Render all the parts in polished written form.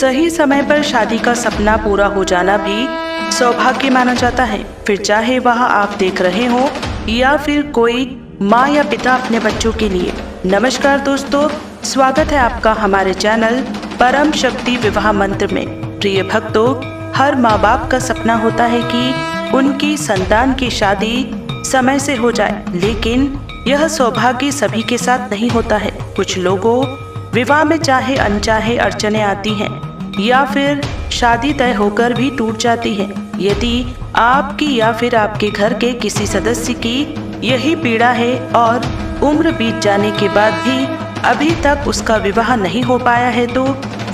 सही समय पर शादी का सपना पूरा हो जाना भी सौभाग्य माना जाता है। फिर चाहे वह आप देख रहे हो या फिर कोई माँ या पिता अपने बच्चों के लिए। नमस्कार दोस्तों, स्वागत है आपका हमारे चैनल परम शक्ति विवाह मंत्र में। प्रिय भक्तों, हर माँ बाप का सपना होता है कि उनकी संतान की शादी समय से हो जाए, लेकिन यह सौभाग्य सभी के साथ नहीं होता है। कुछ लोगों विवाह में चाहे अनचाहे अड़चने आती हैं या फिर शादी तय होकर भी टूट जाती है। यदि आपकी या फिर आपके घर के किसी सदस्य की यही पीड़ा है और उम्र बीत जाने के बाद भी अभी तक उसका विवाह नहीं हो पाया है, तो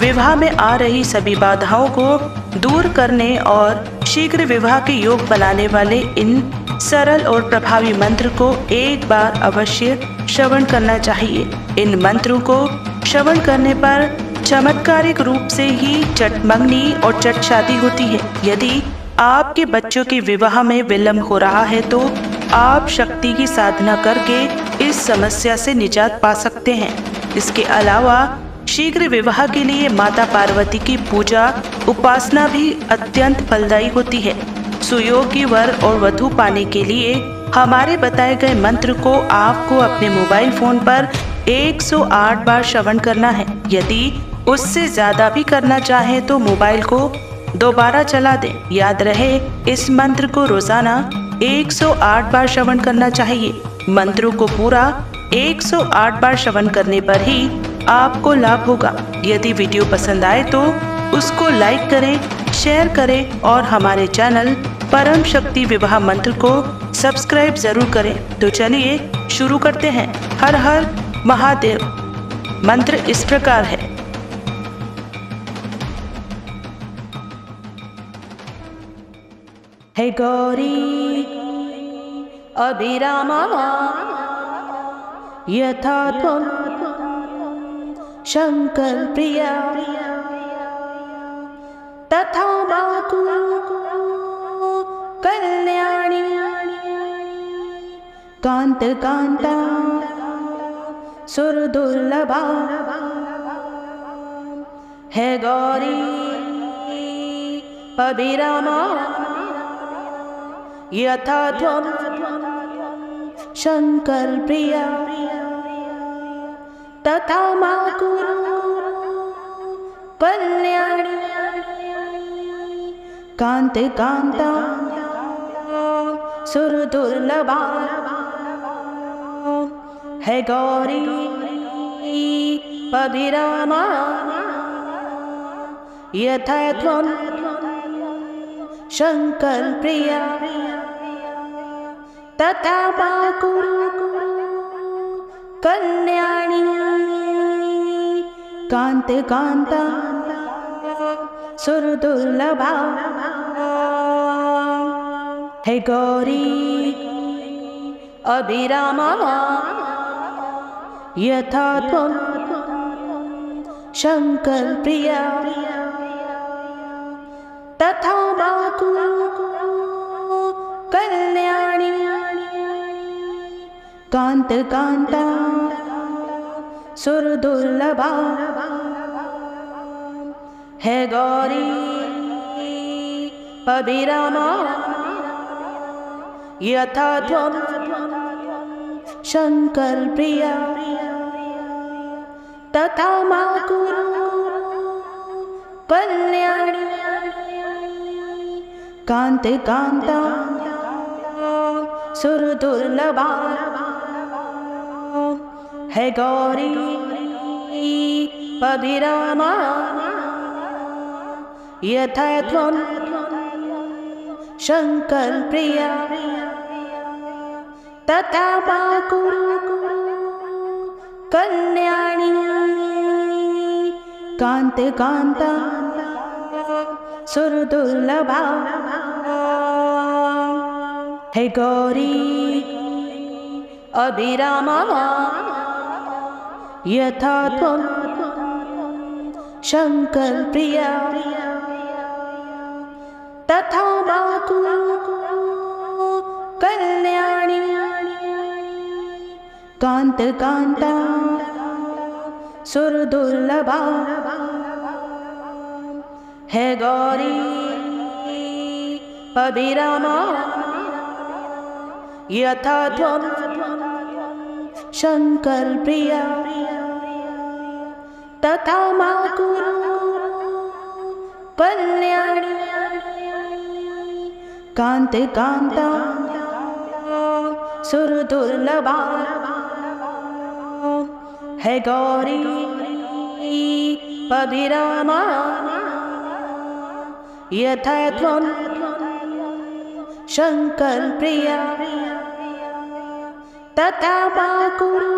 विवाह में आ रही सभी बाधाओं को दूर करने और शीघ्र विवाह के योग बनाने वाले इन सरल और प्रभावी मंत्र को एक बार अवश्य श्रवण करना चाहिए। इन मंत्रों को श्रवण करने पर चमत्कारिक रूप से ही चट मंगनी और चट शादी होती है। यदि आपके बच्चों के विवाह में विलंब हो रहा है तो आप शक्ति की साधना करके इस समस्या से निजात पा सकते हैं। इसके अलावा शीघ्र विवाह के लिए माता पार्वती की पूजा उपासना भी अत्यंत फलदायी होती है। सुयोग्य वर और वधू पाने के लिए हमारे बताए गए मंत्र को आपको अपने मोबाइल फोन पर 108 बार श्रवण करना है। यदि उससे ज्यादा भी करना चाहें तो मोबाइल को दोबारा चला दें। याद रहे, इस मंत्र को रोजाना 108 बार श्रवण करना चाहिए। मंत्रों को पूरा 108 बार श्रवण करने पर ही आपको लाभ होगा। यदि वीडियो पसंद आए तो उसको लाइक करें, शेयर करें और हमारे चैनल परम शक्ति विवाह मंत्र को सब्सक्राइब जरूर करें। तो चलिए शुरू करते हैं। हर हर महादेव। मंत्र इस प्रकार है। हे गौरी अभिरामा यथा त्वं शंकर प्रिया तथा मातु कल्याणी कांत कांता सुरदुर्लभा। हे गौरी अभिरामा यथा त्वं शंकर प्रिया तथा मातु कल्याणी कांत कांता सुरदुर्लभा। हे गौरी अभिरामा यथा त्वं शंकर प्रिया तथा मातु कल्याणी कांत कांता सुरदुर्लभा। हे गौरी अभिरामा यथा त्वं शंकर प्रिया तथा मातु कल्याणी कांत कांता सुरदुर्लभा। हे गौरी अभिरामा यथा त्वं शंकर प्रिया तथा मातु कल्याणी कांत कांता सुरदुर्लभा। हे गौरी अभिरामा यथा त्वं शंकर प्रिया तथा मातु कल्याणी कांत कांता सुरदुर्लभा। हे गौरी अभिरामा यथा त्वं शंकर प्रिया तथा मातु कल्याणी कांत कांता सुरदुर्लभा। हे गौरी अभिरामा यथा त्वं शंकर प्रिया तथा मा कुरु कल्याणी कांते कांता सुरदुर्लभा। हे गौरी अभिरामा यथा त्वं शंकर प्रिया तथा मा कुरु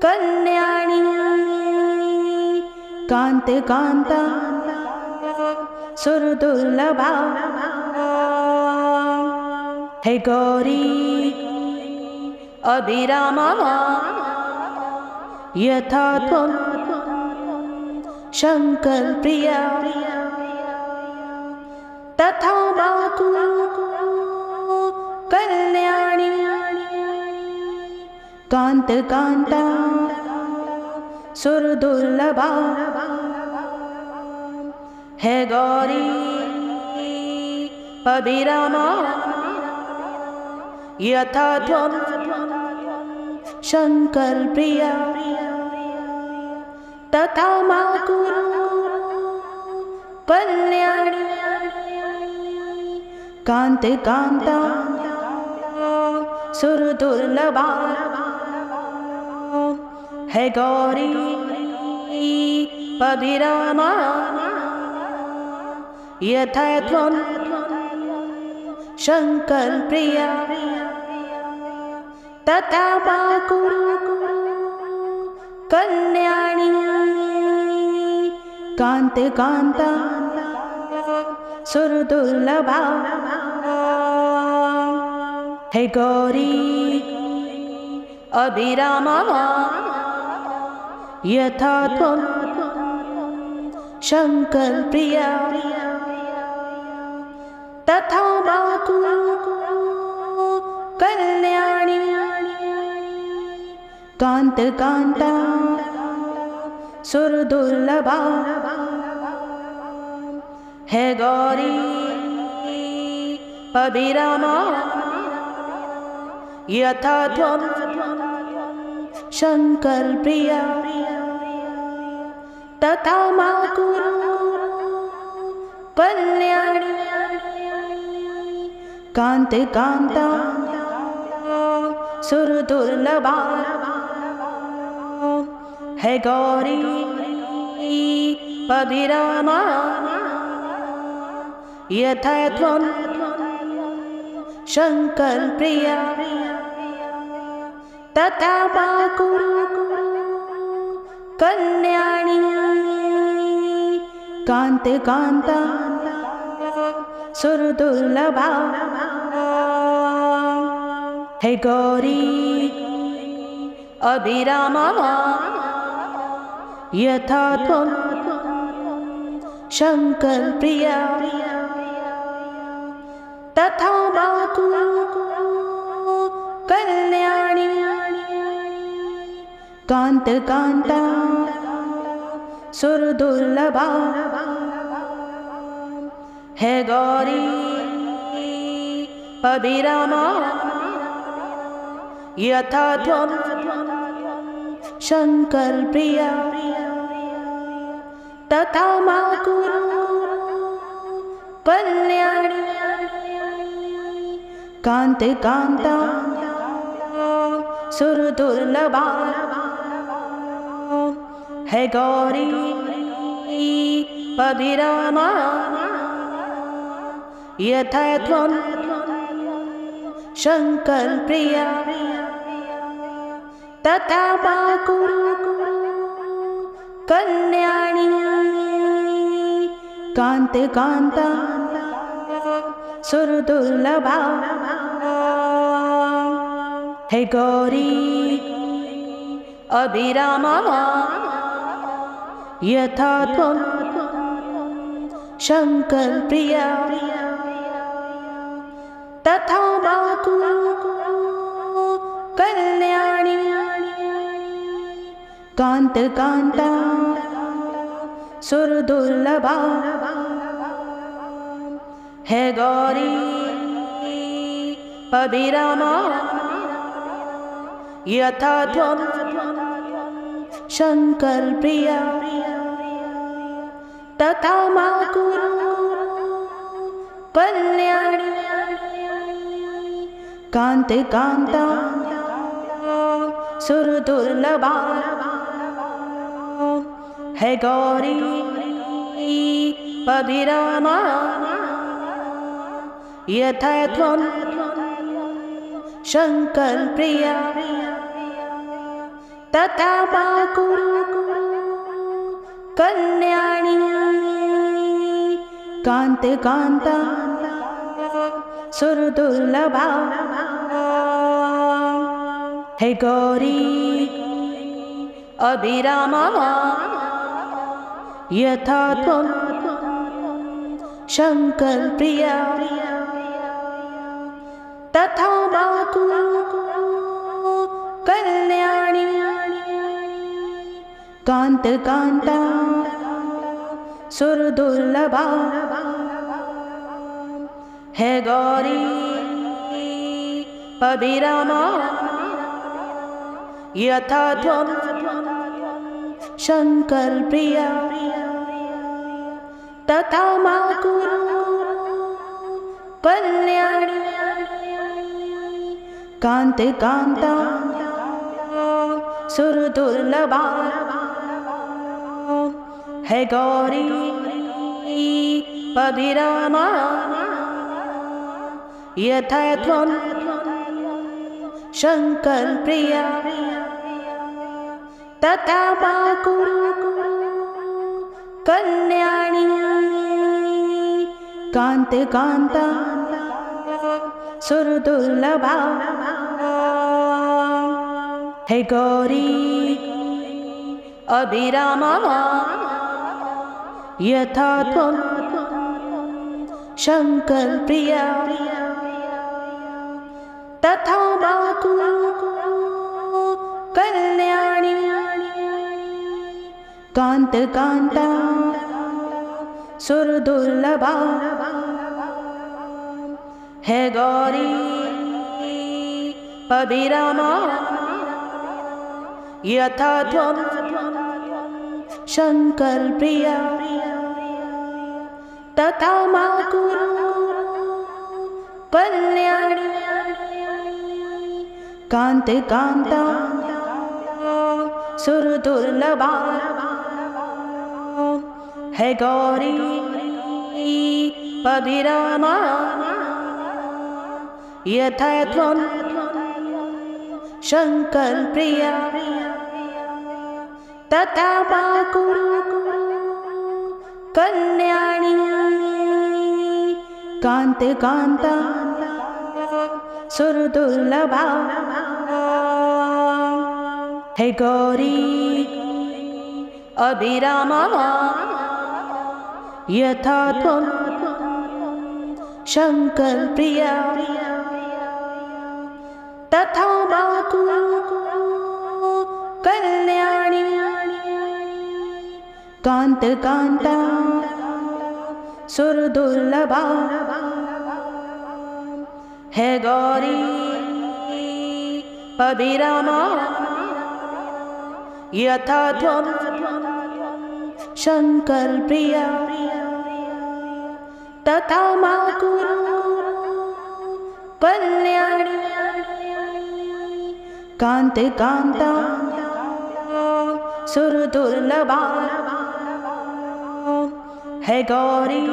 कल्याणी कांते कांता सुरदुर्लभा। हे गौरी अभिरामा यथा त्वं शंकर प्रिया तथा मा कुरु कल्याणी कांत कांता सुरदुर्लभा। हे गौरी अभिरामा यथा त्वं शंकर प्रिया तथा मा कुरु कल्याणी कांते कांता सुरदुर्लभा। हे गौरी अभिरामा यथा त्वं शंकर प्रिया तथा मा कुरु कल्याणी कांते कांता सुरदुर्लभा। हे गौरी अभिरामा यथा त्वं शंकर प्रिया तथा मा कुरु कल्याणी कांत कांता सुरदुर्लभा। हे गौरी अभिरामा यथा त्वं शंकर प्रिया तथा मा कुरु कल्याणी कांते कांता सुरदुर्लभा। हे गौरी अभिरामा यथा त्वं शंकर प्रिया तथा मा कुरु कल्याणी कांते कांता सुरदुर्लभा। हे गौरी अभिरामा यथा त्वं शंकर प्रिया तथा मा कुरु कल्याणी कांत कांता सुरदुर्लभा। हे गौरी अभिरामा यथा त्वं शंकर प्रिया तथा मा कुरु कल्याणी कांते कांता सुरदुर्लभा। हे गौरी अभिरामा यथा त्वं शंकर प्रिया तथा मा कुरु कल्याणी कांते कांता सुरदुर्लभा। हे गौरी अभिरामा यथा त्वं शंकर प्रिया तथा मा कुरु कल्याणी कांत कांता सुरदुर्लभा है गौरी अभिरामा यथा त्वं शंकर प्रिया तथा मा कुरु कल्याणी कांत कांता सुरदुर्लभा है गौरी अभिरामा यथा त्वं शंकर प्रिया तथा मा कुरु कल्याणी कांत कांता सुरदुर्लभा है गौरी अभिरामा यथा त्वं शंकर प्रिया तथा मा कुरु कल्याणी कांत कांता सुरदुर्लभा है गौरी अभिरामा यथा त्वं शंकर प्रिया तथा मा कुरु कल्याणी कांत कांता सुरदुर्लभा है गौरी अभिरामा यथा त्वं शंकर प्रिया तथा मा कुरु कल्याणी कांत कांता सुरदुर्लभा है गौरी अभिरामा यथा त्वं शंकर प्रिया तथा मा कुरु कल्याणी कांत कांता सुरदुर्लभा है गौरी अभिरामा यथा त्वं शंकर प्रिया तथा मा कुरु कल्याणी कांत कांता सुरदुर्लभा है गौरी अभिरामा यथा त्वं शंकर प्रिया तथा मा कुरु कल्याणी कांत कांता सुरदुर्लभा है गौरी अभिरामा यथा त्वं शंकर प्रिया तथा मा कुरु कल्याणी कांत कांता सुरदुर्लभा है गौरी अभिरामा यथा त्वं शंकर प्रिया तथा मा कुरु कल्याणी कांत कांता सुरदुर्लभा है गौरी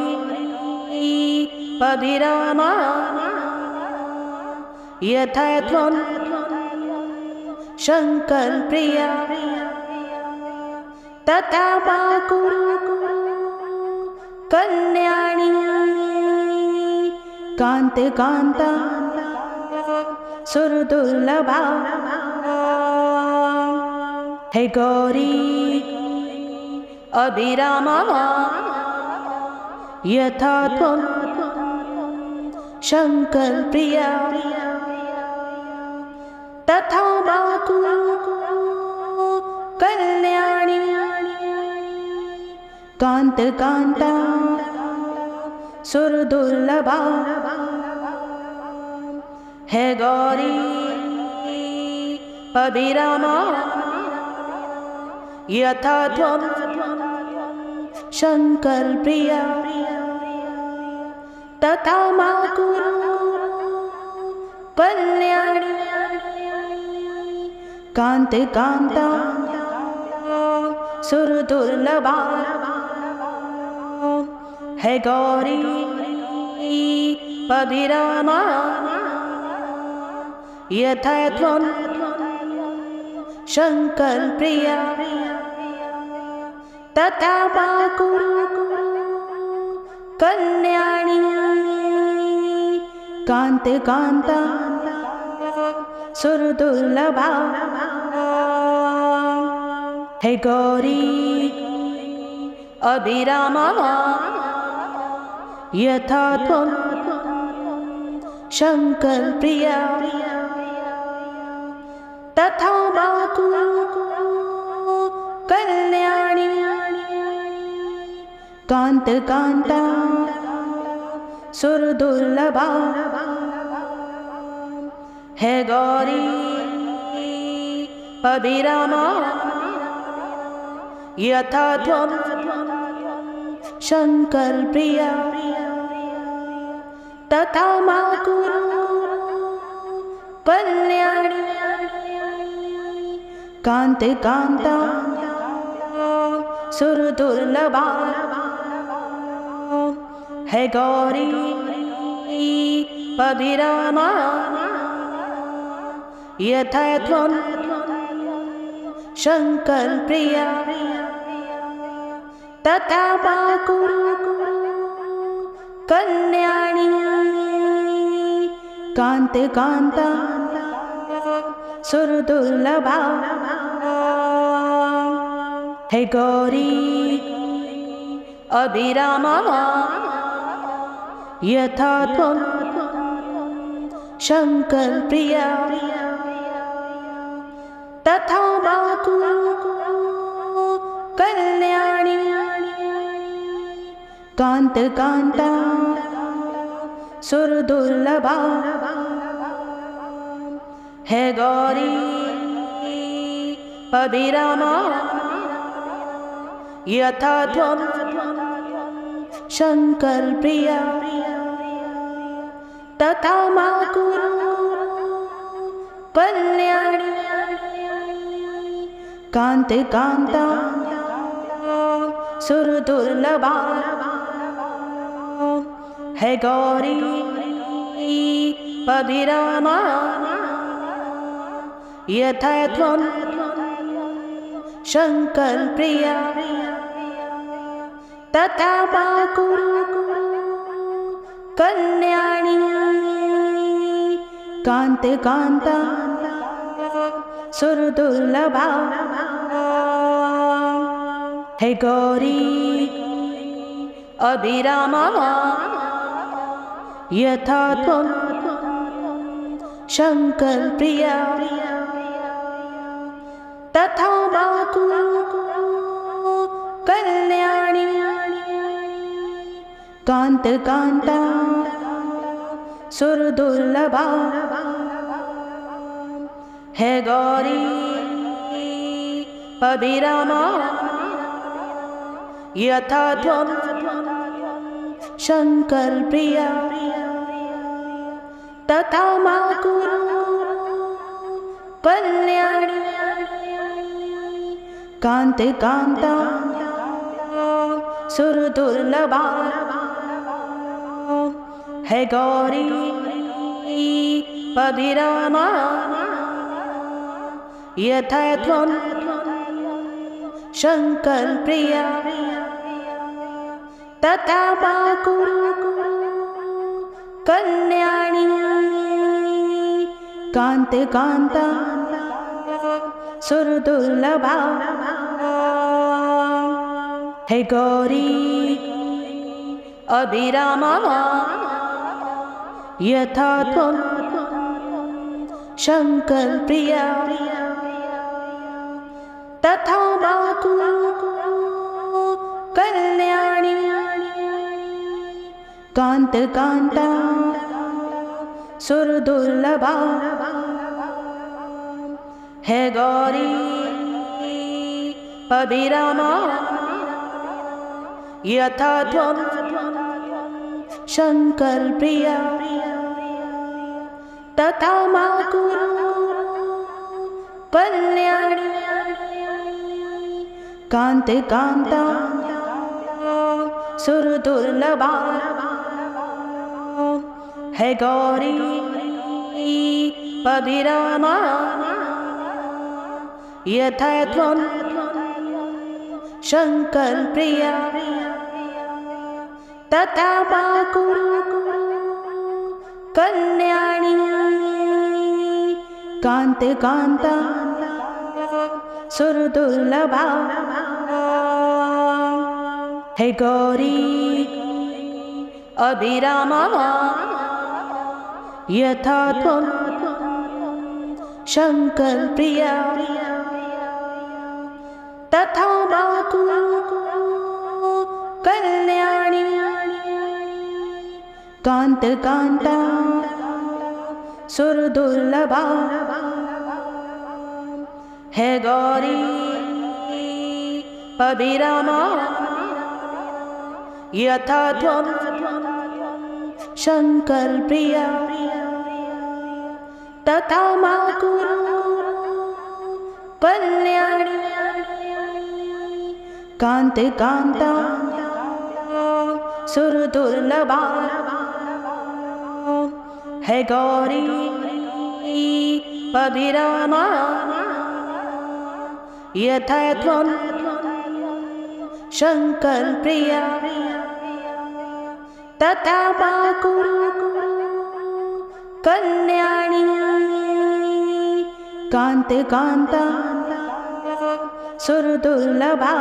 अभिरामा यथा त्वं शंकर प्रिया तथा मा कुरु कल्याणी कांत कांता सुरदुर्लभा है गौरी अभिरामा यथा त्वं शंकर प्रिया तथा मा कुरु कल्याणी कांत कांता सुरदुर्लभा है गौरी अभिरामा यथा त्वं शंकर प्रिया तथा मा कुरु कल्याणी कांत कांता सुरदुर्लभा है गौरी अभिरामा यथा त्वं शंकर प्रिया तथा मा कुरु कल्याणी कांत कांता सुरदुर्लभा है गौरी अभिरामा यथा त्वं शंकर प्रिया तथा मा कुरु कल्याणी कांत कांता सुरदुर्लभा है गौरी अभिरामा यथा त्वं शंकर प्रिया तथा मा कुरु कल्याणी कांत कांता सुरदुर्लभा है गौरी अभिरामा यथा त्वं शंकर प्रिया तथा मा कुरु कल्याणी कांत कांता सुरदुर्लभा है गौरी अभिरामा यथा त्वं शंकर प्रिया तथा मा कुरु कल्याणी कांत कांता सुरदुर्लभा है गौरी अभिरामा यथा त्वं शंकर प्रिया तथा मा कुरु कल्याणी कांत कांता सुरदुर्लभा है गौरी अभिरामा यथा त्वं शंकर प्रिया तथा मा कुरु कल्याणी कांत कांता सुरदुर्लभा है गौरी अभिरामा यथा त्वं शंकर प्रिया तथा मा कुरु कल्याणी कांत कांता सुरदुर्लभा है गौरी अभिरामा यथा त्वं शंकर प्रिया तथा मा कुरु कल्याणी कांत कांता सुरदुर्लभा है गौरी अभिरामा यथा त्वं शंकर प्रिया तथा मा कुरु कल्याणी कांत कांता सुरदुर्लभा है गौरी अभिरामा यथा त्वं शंकर प्रिया तथा मा कुरु कल्याणी कांत कांता सुरदुर्लभा है गौरी अभिरामा यथा त्वं शंकर प्रिया तथा मा कुरु कल्याणी कांत कांता सुरदुर्लभा है गौरी अभिरामा यथा त्वं शंकर प्रिया तथा मा कुरु कल्याणी कांत कांता सुरदुर्लभा है गौरी अभिरामा यथा त्वं शंकर प्रिया तथा मा कुरु कल्याणी कांत कांता सुरदुर्लभा है गौरी अभिरामा यथा त्वं शंकर प्रिया तथा मा कुरु कल्याणी कांत कांता सुरदुर्लभा है गौरी अभिरामा यथा त्वं शंकर प्रिया तथा मा कुरु कल्याणी कांत कांता सुरदुर्लभा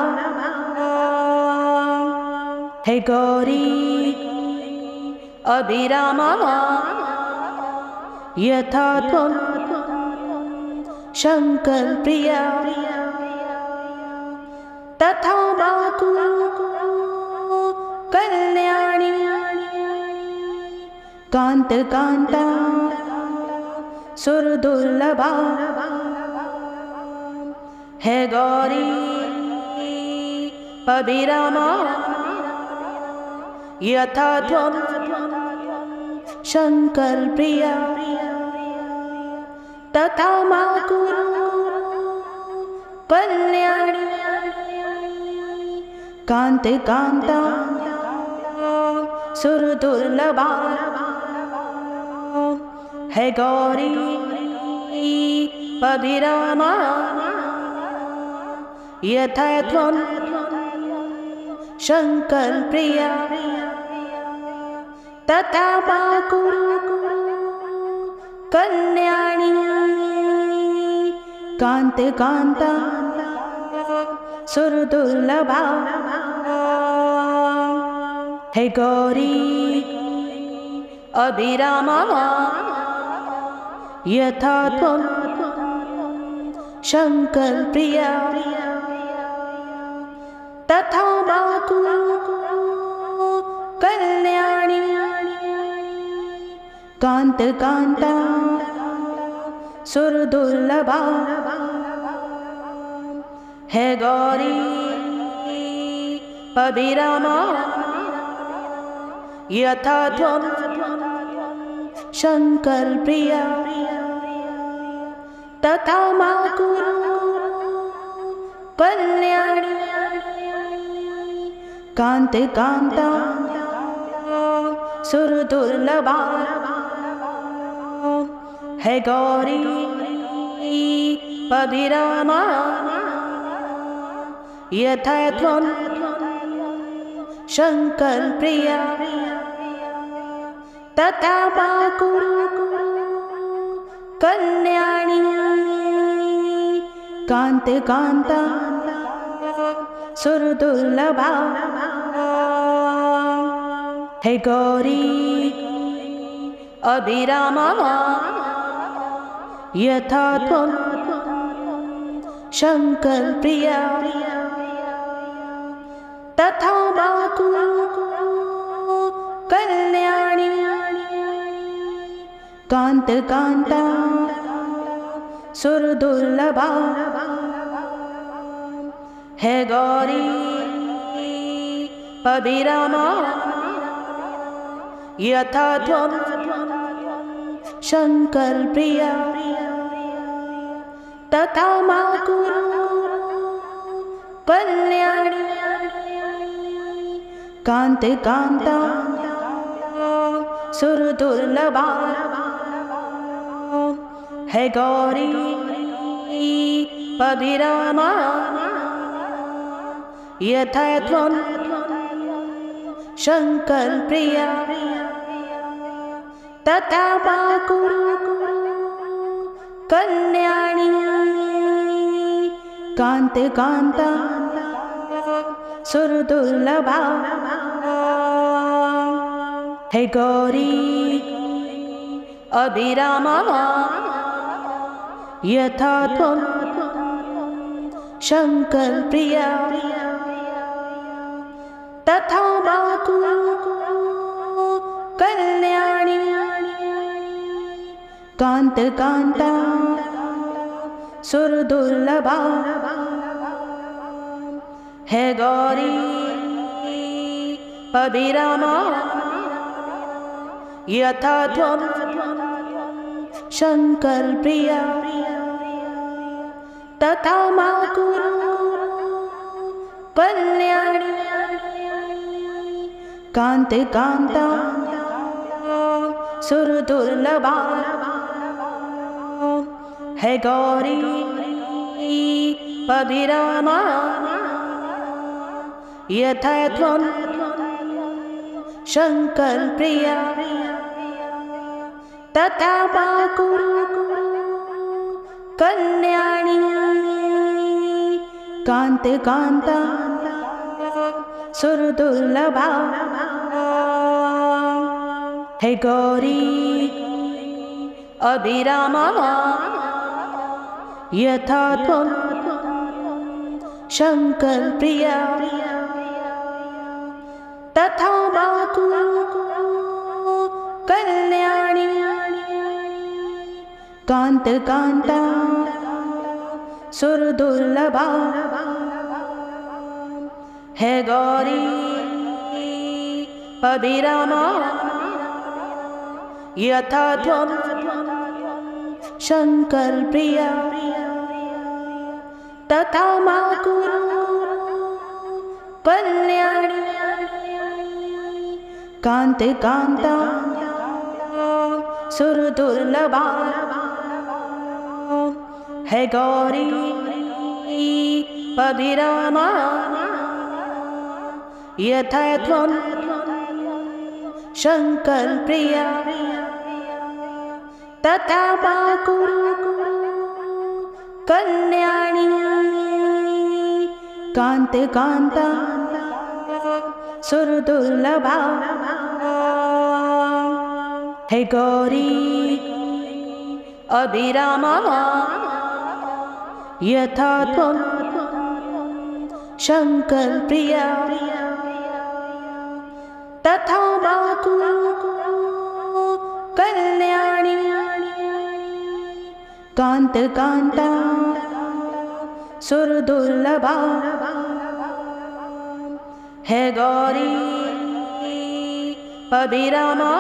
है गौरी अभिरामा यथा त्वं शंकर प्रिया तथा मा कुरु कल्याणी कांत कांता सुरदुर्लभा है गौरी अभिरामा यथा त्वं शंकर प्रिया तथा मा कुरु कल्याणी कांत कांता सुरदुर्लभा है गौरी अभिरामा यथा त्वं शंकर प्रिया तथा मा कुरु कल्याणी कांत कांता सुरदुर्लभा है गौरी अभिरामा यथा त्वं शंकर प्रिया तथा मा कुरु कल्याणी कांत कांता सुरदुर्लभा है गौरी अभिरामा यथा त्वं शंकर प्रिया तथा मा कुरु कल्याणी कांत कांता सुरदुर्लभा है गौरी अभिरामा यथा त्वं शंकर प्रिया तथा मा कुरु कल्याणी कांत कांता सुरदुर्लभा है गौरी अभिरामा यथा त्वं शंकर प्रिया तथा मा कुरु कल्याणी कांत कांता सुरदुर्लभा है गौरी अभिरामा यथा त्वं शंकर प्रिया तथा मा कुरु कल्याणी कांत कांता सुरदुर्लभा है गौरी अभिरामा यथा त्वं शंकर प्रिया तथा मा कुरु कल्याणी कांत कांता सुरदुर्लभा है गौरी अभिरामा यथा त्वं शंकर प्रिया तथा मा कुरु कल्याणी कांत कांता सुरदुर्लभा है गौरी अभिरामा यथा त्वं शंकर प्रिया तथा मा कुरु कल्याणी कांत कांता सुरदुर्लभा है गौरी अभिरामा यथा त्वं शंकर प्रिया तथा मा कुरु कल्याणी कांत कांता सुरदुर्लभा है गौरी अभिरामा यथा त्वं शंकर प्रिया तथा मा कुरु कल्याणी कांत कांता सुरदुर्लभा है गौरी अभिरामा यथा त्वं शंकर प्रिया तथा मा कुरु कल्याणी कांत कांता सुरदुर्लभा है गौरी अभिरामा यथा त्वं शंकर प्रिया तथा मा कुरु कल्याणी कांत कांता सुरदुर्लभा है गौरी अभिरामा यथा त्वं शंकर प्रिया तथा मा कुरु कल्याणी कांत कांता सुरदुर्लभा है गौरी अभिरामा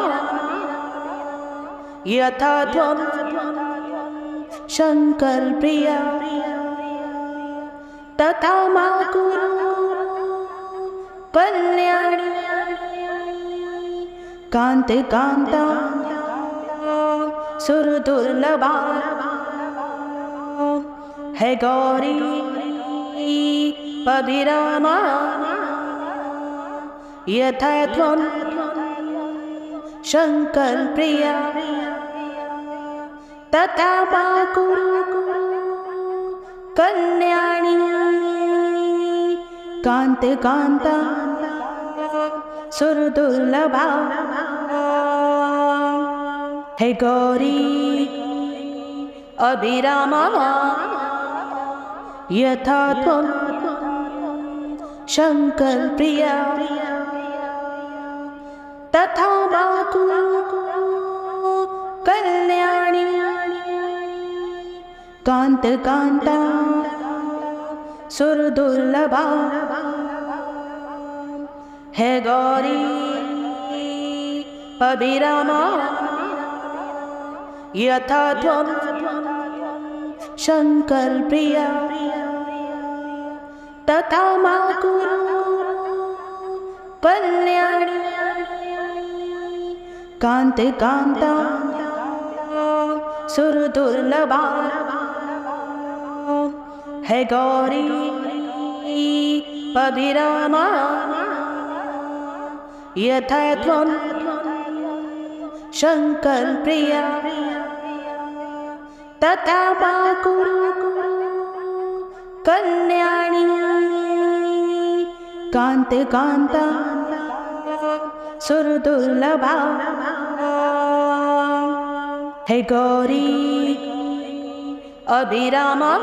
यथा त्वं शंकर प्रिया तथा मा कुरु कल्याणी कांत कांता सुरदुर्लभा है गौरी अभिरामा यथा त्वं शंकर प्रिया तथा मा कुरु कल्याणी कांत कांता सुरदुर्लभा है गौरी अभिरामा यथा त्वं शंकर प्रिया तथा मातु कल्याणी कांत कांता सुरदुर्लभा है गौरी अभिरामा यथा त्वं शंकर प्रिया तथा मा कुरु कल्याणी कांत कांता सुरदुर्लभा है गौरी अभिरामा यथा त्वं शंकर प्रिया तथा मा कुरु कल्याणी कांत कांता सुरदुर्लभा है गौरी अभिरामा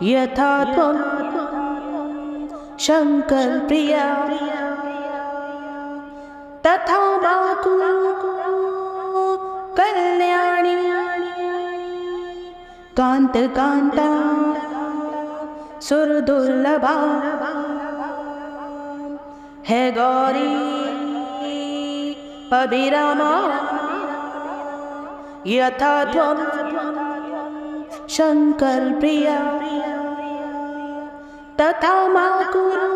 यथा त्वं शंकर प्रिया तथा मा कुरु कल्याणी कांत कांता सुरदुर्लभा है गौरी अभिरामा यथा त्वं शंकर प्रिया तथा मा कुरु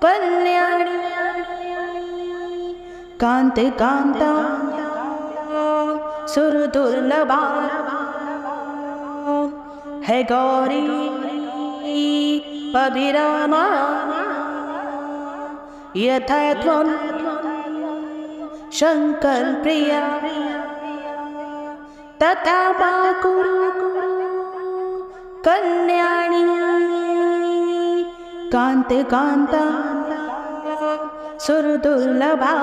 कल्याणी कांत कांता सुरदुर्लभा है गौरी अभिरामा यथा त्वं शंकर प्रिया तथा मा कुरु कल्याणी कांत कांता सुरदुर्लभा